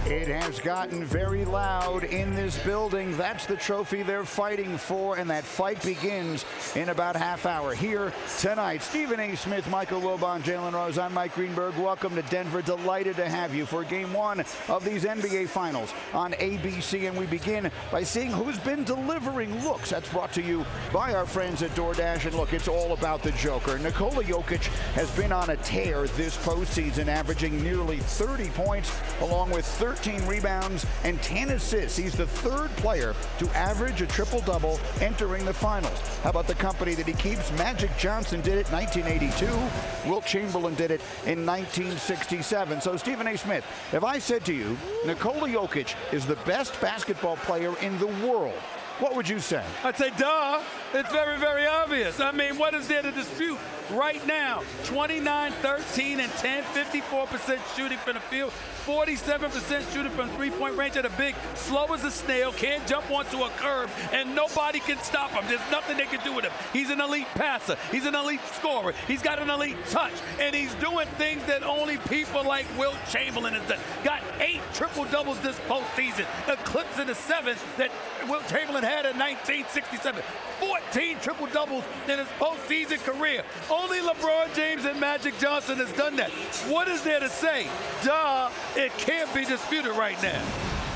It has gotten very loud in this building. That's the trophy they're fighting for, and that fight begins in about half hour. Here tonight, Stephen A. Smith, Michael Wilbon, Jalen Rose. I'm Mike Greenberg. Welcome to Denver. Delighted to have you for Game 1 of these NBA Finals on ABC. And we begin by seeing who's been delivering looks. That's brought to you by our friends at DoorDash. And look, it's all about the Joker. Nikola Jokic has been on a tear this postseason, averaging nearly 30 points, along with 13 rebounds and 10 assists. He's the third player to average a triple-double entering the finals. How about the company that he keeps? Magic Johnson did it in 1982. Wilt Chamberlain did it in 1967. So, Stephen A. Smith, if I said to you, Nikola Jokic is the best basketball player in the world, what would you say? I'd say, duh. It's very, very obvious. I mean, what is there to dispute? Right now, 29, 13, and 10, 54% shooting from the field, 47% shooting from three-point range at a big, slow as a snail, can't jump onto a curb, and nobody can stop him. There's nothing they can do with him. He's an elite passer. He's an elite scorer. He's got an elite touch, and he's doing things that only people like Wilt Chamberlain has done. Got 8 triple-doubles this postseason, eclipsing the 7th that Wilt Chamberlain had in 1967. 14 triple-doubles in his postseason career. Only LeBron James and Magic Johnson has done that. What is there to say? Duh, it can't be disputed right now.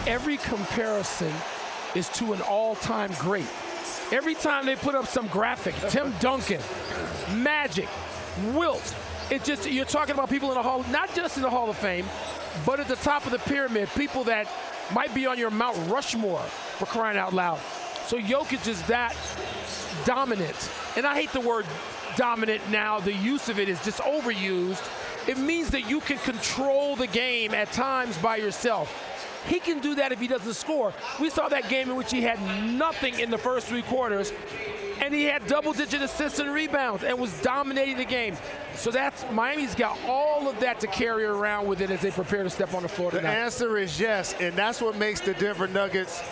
Every comparison is to an all-time great. Every time they put up some graphic, Tim Duncan, Magic, Wilt, it's just, you're talking about people in the Hall, not just in the Hall of Fame, but at the top of the pyramid, people that might be on your Mount Rushmore, for crying out loud. So Jokic is that dominant. And I hate the word dominant now. The use of it is just overused. It means that you can control the game at times by yourself. He can do that if he doesn't score. We saw that game in which he had nothing in the first 3 quarters, and he had double-digit assists and rebounds and was dominating the game. So that's, Miami's got all of that to carry around with it as they prepare to step on the floor tonight. The answer is yes, and that's what makes the Denver Nuggets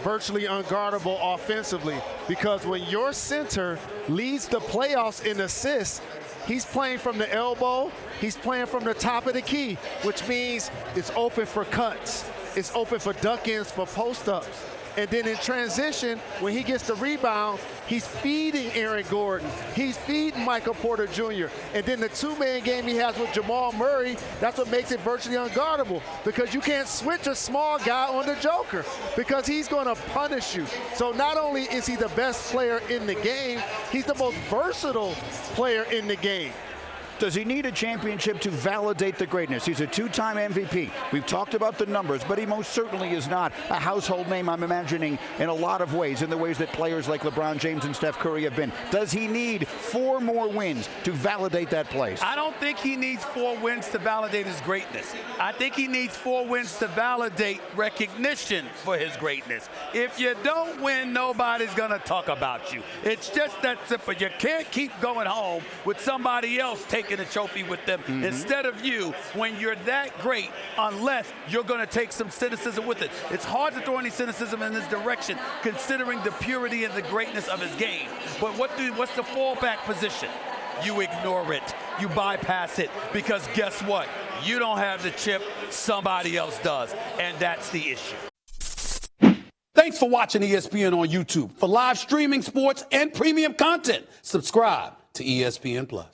virtually unguardable offensively, because when your center leads the playoffs in assists, he's playing from the elbow, he's playing from the top of the key, which means it's open for cuts, it's open for duck-ins, for post-ups. And then in transition, when he gets the rebound, he's feeding Aaron Gordon. He's feeding Michael Porter Jr. And then the 2-man game he has with Jamal Murray, that's what makes it virtually unguardable, because you can't switch a small guy on the Joker because he's going to punish you. So not only is he the best player in the game, he's the most versatile player in the game. Does he need a championship to validate the greatness? He's a 2-time MVP. We've talked about the numbers, but he most certainly is not a household name, I'm imagining, in a lot of ways, in the ways that players like LeBron James and Steph Curry have been. Does he need 4 more wins to validate that place? I don't think he needs 4 wins to validate his greatness. I think he needs 4 wins to validate recognition for his greatness. If you don't win, nobody's going to talk about you. It's just that simple. You can't keep going home with somebody else taking a trophy with them instead of you when you're that great, unless you're going to take some cynicism with it. It's hard to throw any cynicism in this direction considering the purity and the greatness of his game. But what's the fallback position? You ignore it. You bypass it, because guess what? You don't have the chip, somebody else does, and that's the issue. Thanks for watching ESPN on YouTube. For live streaming, sports, and premium content, subscribe to ESPN+.